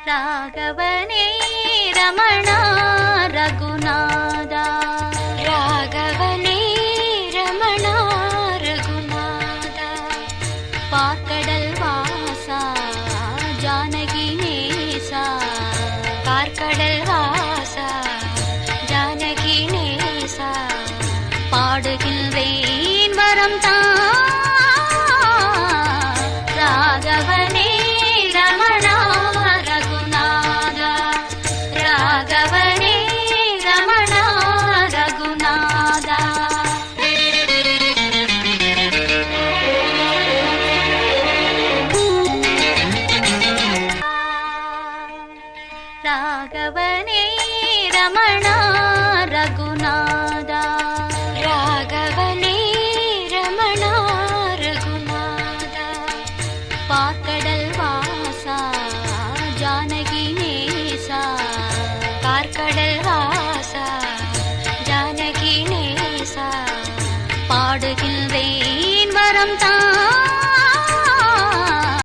ராகவனே ரமணா ரகுநாதா ராகவனே ரமணா ரகுநாதா பார்க்கடல் வாசா ஜானகி நேசா பார்க்கடல் வாசா ஜானகி நேசா பாடுகின்றேன் வரம் தான் ராகவனே ரமணா ரகுநாதா ராகவனே ரமணா ரகுநாதா ராகவனே ரமணா ரகுநாதா ராகவனே ரமணா ரகுநாதா பார்க்கடல் வாசா ஜானகி நேசா பார்க்கடல் வாசா ஜானகி நேசா பாடுகின்றேன் வரம் தான்